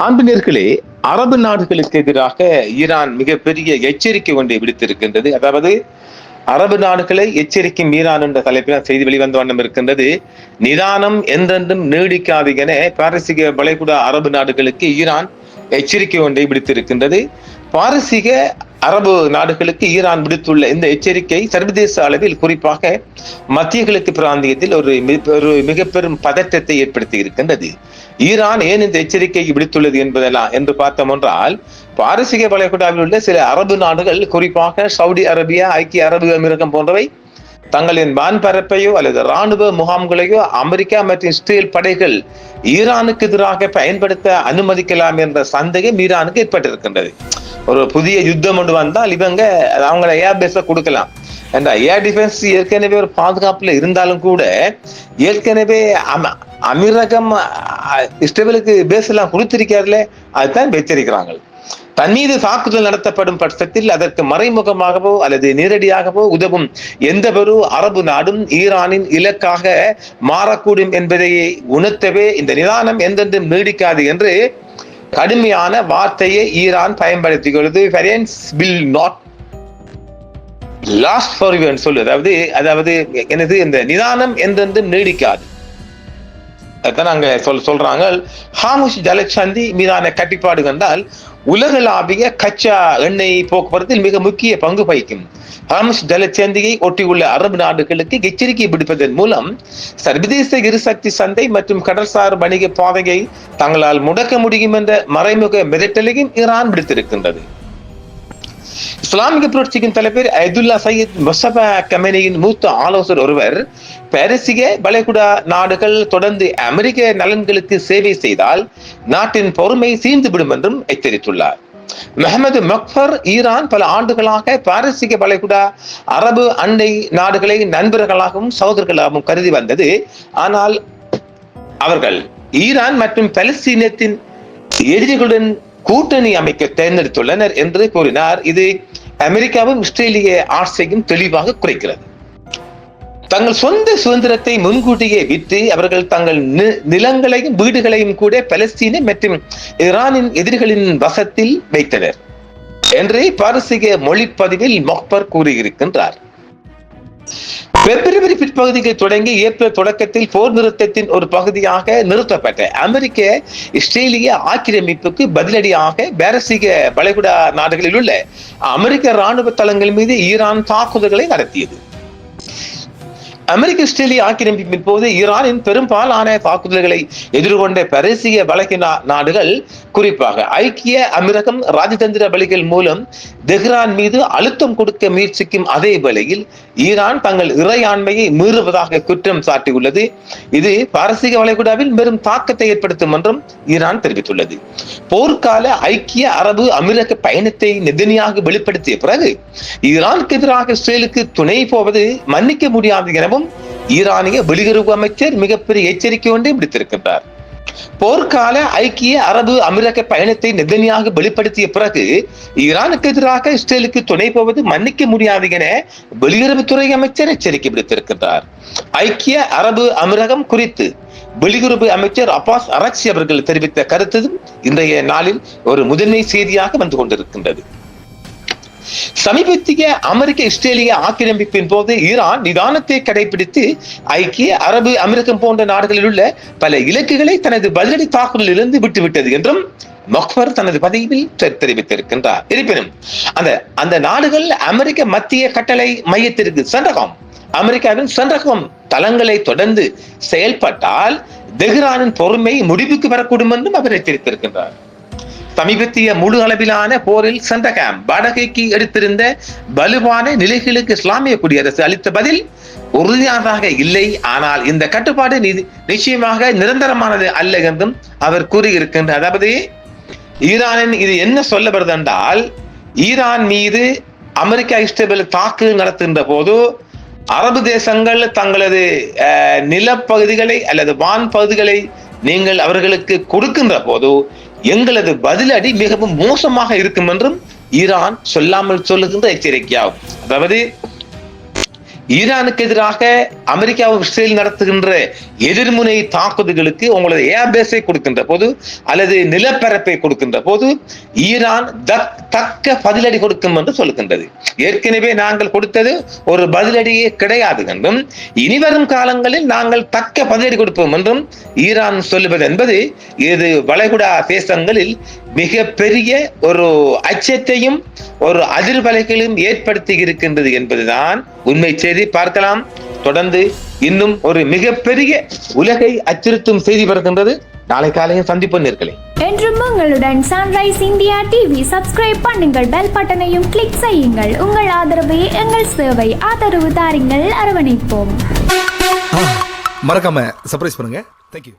அன்பினர்களே, அரபு நாடுகளுக்கு எதிராக ஈரான் மிகப்பெரிய எச்சரிக்கை ஒன்றை விடுத்திருக்கின்றது. அதாவது அரபு நாடுகளை எச்சரிக்கும் ஈரான் என்ற தலைப்பில் செய்தி வெளிவந்த வண்ணம் இருக்கின்றது. நிதானம் என்றென்றும் நீடிக்காது என பாரசீக வளைகுடா அரபு நாடுகளுக்கு ஈரான் எச்சரிக்கை ஒன்றை விடுத்திருக்கின்றது. பாரசீக அரபு நாடுகளுக்கு ஈரான் விடுத்துள்ள இந்த எச்சரிக்கை சர்வதேச அளவில், குறிப்பாக மத்திய கிழக்கு பிராந்தியத்தில் ஒரு மிக பெரும் பதற்றத்தை ஏற்படுத்தி இருக்கின்றது. ஈரான் ஏன் இந்த எச்சரிக்கை விடுத்துள்ளது என்பதெல்லாம் என்று பார்த்தோம் என்றால், பாரசீக வளைகுடாவில் உள்ள சில அரபு நாடுகள், குறிப்பாக சவுதி அரேபியா, ஐக்கிய அரபு அமீரகம் போன்றவை தங்களின் வான்பரப்பையோ அல்லது ராணுவ முகாம்களையோ அமெரிக்கா மற்றும் இஸ்ரேல் படைகள் ஈரானுக்கு எதிராக பயன்படுத்த அனுமதிக்கலாம் என்ற சந்தேகம் ஈரானுக்கு ஏற்பட்டிருக்கின்றது. ஒரு புதிய யுத்தம் ஒன்று வந்தால் இவங்க அவங்களை ஏர் பேஸ கொடுக்கலாம் என்ற ஏர் டிஃபென்ஸ் ஏற்கனவே ஒரு பாதுகாப்புல இருந்தாலும் கூட, ஏற்கனவே அமீரகம் இஸ்ரேலுக்கு பேஸ் எல்லாம் கொடுத்திருக்காருல, அதுதான் எச்சரிக்கிறாங்க. தன் மீது தாக்குதல் நடத்தப்படும் பட்சத்தில் அதற்கு மறைமுகமாகவோ அல்லது நேரடியாகவோ உதவும் எந்த ஒரு அரபு நாடும் ஈரானின் இலக்காக மாறக்கூடும் என்பதை உணர்த்தவே இந்த நிதானம் எந்தென்றும் நீடிக்காது என்று கடுமையான வார்த்தையை ஈரான் பயன்படுத்தியுள்ளது. அதாவது எனது இந்த நிதானம் என்றென்றும் நீடிக்காது. நாங்க சொல்றாங்க. ஹார்முஸ் ஜலசந்தி மீதான கட்டுப்பாடு கண்டால் உலகளாவிய கச்சா எண்ணெய் போக்குவரத்தில் மிக முக்கிய பங்கு வகிக்கும். ஹார்முஸ் ஜலசந்தியை ஒட்டியுள்ள அரபு நாடுகளுக்கு எச்சரிக்கை விடுப்பதன் மூலம் சர்வதேச எரிசக்தி சந்தை மற்றும் கடல்சார் வணிக பாதையை தங்களால் முடக்க முடியும் என்ற மறைமுக மிரட்டலையும் ஈரான் விடுத்திருக்கின்றது. இஸ்லாமிக புரட்சியின் தலைவர் அயதுல்லா சையத் முஸ்தபா கமேனியின் மூத்த ஆலோசகர் ஒருவர், பாரசீக வளைகுடா நாடுகள் தொடர்ந்து அமெரிக்க நலன்களுக்கு சேவை செய்தால் நாட்டின் பொறுமை சீர்ந்துவிடும் என்றும் எச்சரித்துள்ளார். முகமது மக்பர், ஈரான் பல ஆண்டுகளாக பாரசீக வளைகுடா அரபு அண்டை நாடுகளை நண்பர்களாகவும் சகோதரர்களாகவும் கருதி வந்தது. ஆனால் அவர்கள் ஈரான் மற்றும் பலஸ்தீனத்தின் எதிரிகளுடன் கூட்டணி அமைக்க தேர்ந்தெடுத்துள்ளனர் என்று கூறினார். இது அமெரிக்காவும் இஸ்ரேலிய ஆட்சியையும் தெளிவாக குறைக்கிறது. தங்கள் சொந்த சுதந்திரத்தை முன்கூட்டியே விற்று அவர்கள் தங்கள் நிலங்களையும் வீடுகளையும் கூட பலஸ்தீன மற்றும் ஈரானின் எதிரிகளின் வசத்தில் வைத்தனர் என்று பாரசீக மொழிப்பதிவில் மொக்பர் கூறியிருக்கின்றார். பிப்ரவரி பிற்பகுதிக்கு தொடங்கி ஏப்ரல் தொடக்கத்தில் போர் நிறுத்தத்தின் ஒரு பகுதியாக நிறுத்தப்பட்ட அமெரிக்க இஸ்ரேலிய ஆக்கிரமிப்புக்கு பதிலடியாக பாரசீக வளைகுடா நாடுகளில் உள்ள அமெரிக்க ராணுவ தளங்கள் மீது ஈரான் தாக்குதல்களை நடத்தியது. அமெரிக்க இஸ்ரேலிய ஆக்கிரமிப்பின் போது ஈரானின் பெரும்பாலான தாக்குதல்களை எதிர்கொண்ட பாரசீக வளைகுடா நாடுகள், குறிப்பாக ஐக்கிய அமீரகம், ராஜதந்திர வழிகள் மூலம் தெஹ்ரான் மீது அழுத்தம் கொடுக்க முயற்சிக்கும் அதே வேளையில் ஈரான் தங்கள் இறையாண்மையை மீறுவதாக குற்றம் சாட்டியுள்ளது. இது பாரசீக வளைகுடாவில் பெரும் தாக்கத்தை ஏற்படுத்தும் என்றும் ஈரான் தெரிவித்துள்ளது. போர்க்கால ஐக்கிய அரபு அமீரக பயணத்தை நெதன்யாகு வெளிப்படுத்திய பிறகு ஈரானுக்கு எதிராக இஸ்ரேலுக்கு துணை போவது மன்னிக்க முடியாது எனவும் ஈரானிய வெளியுறவு அமைச்சர் மிகப்பெரிய எச்சரிக்கை ஒன்றை விடுத்திருக்கின்றார். போர்க்கால ஐக்கிய அரபு அமீரக பயணத்தை நெதன்யாகு வெளிப்படுத்திய பிறகு ஈரானுக்கு எதிராக இஸ்ரேலுக்கு துணை போவது மன்னிக்க முடியாது என வெளியுறவுத்துறை அமைச்சர் எச்சரிக்கை விடுத்திருக்கின்றார். ஐக்கிய அரபு அமீரகம் குறித்து வெளியுறவு அமைச்சர் அப்பாஸ் அரக்சி அவர்கள் தெரிவித்த கருத்து இன்றைய நாளில் ஒரு முதன்மை செய்தியாக வந்து கொண்டிருக்கின்றது. சமீபத்திய அமெரிக்க இஸ்ரேலிய ஆக்கிரமிப்பின் போது ஈரான் நிதானத்தை கடைபிடித்து ஐக்கிய அரபு அமீரகம் போன்ற நாடுகளில் உள்ள பல இலக்குகளை தனது பதிலடி தாக்குதலில் இருந்து விட்டுவிட்டது என்றும் மக்பர் தனது பதிவில் தெரிவித்திருக்கின்றார். இருப்பினும் அந்த நாடுகள் அமெரிக்க மத்திய கட்டளை மையத்திற்கு சென்றகம், அமெரிக்காவின் சென்றகம் தளங்களை தொடர்ந்து செயல்பட்டால் தெஹ்ரானின் பொறுமை முடிவுக்கு வரக்கூடும் என்றும் அவர் எச்சரித்திருக்கின்றார். சமீபத்திய முழு அளவிலான போரில் சென்றகம் வடகைக்கு எடுத்திருந்த வலுவான நிலைகளுக்கு இஸ்லாமிய குடியரசு அளித்த பதில் உறுதியானதாக இல்லை. ஆனால் இந்த கட்டுப்பாடு நிச்சயமாக நிரந்தரமானது அல்ல என்றும் அவர் கூறியிருக்கின்றார். அதாவது ஈரானின் இது என்ன சொல்ல வருது என்றால், ஈரான் மீது அமெரிக்கா இஸ்ரேல் தாக்குதல் நடத்துகின்ற போது அரபு தேசங்கள் தங்களது நிலப்பகுதிகளை அல்லது வான் பகுதிகளை நீங்கள் அவர்களுக்கு கொடுக்கின்ற போது எங்களது பதிலடி மிகவும் மோசமாக இருக்கும் என்றும் ஈரான் சொல்லாமல் சொல்லுகின்ற எச்சரிக்கையாகும். அதாவது ஈரானுக்கு எதிராக அமெரிக்காவும் இஸ்ரேல் நடத்துகின்ற எதிர்முனை தாக்குதல்களுக்கு உங்களது ஏர்பேஸை கொடுக்கின்ற போது அல்லது நிலப்பரப்பை கொடுக்கின்ற போது ஈரான் தக்க பதிலடி கொடுக்கும் என்று சொல்லுகின்றது. ஏற்கனவே நாங்கள் கொடுத்தது ஒரு பதிலடியே கிடையாது என்றும் இனிவரும் காலங்களில் நாங்கள் தக்க பதிலடி கொடுப்போம் என்றும் ஈரான் சொல்லுவது என்பது இது வளைகுடா தேசங்களில் மிக பெரிய ஒரு அச்சத்தையும் ஒரு அதிர்வலைகளையும் ஏற்படுத்தி இருக்கின்றது என்பதுதான் உண்மை செய்தி. பார்க்கலாம். தொடர்ந்து இன்னும் ஒரு மிகப்பெரிய உலகை அச்சுறுத்தும் செய்தி வருகின்றது. நாளை காலையில் சந்திப்போம் நேர்களே. என்றும் உங்களுடன் சன்ரைஸ் இந்தியா டிவி சப்ஸ்கிரைப் பண்ணுங்கள், பெல் பட்டனையும் கிளிக் செய்யுங்கள். உங்கள் ஆதரவே எங்கள் சேவை. ஆதரவு தாருங்கள், அரவணைப்போம். மறக்காம சர்ப்ரைஸ் பண்ணுங்க. தேங்க்யூ.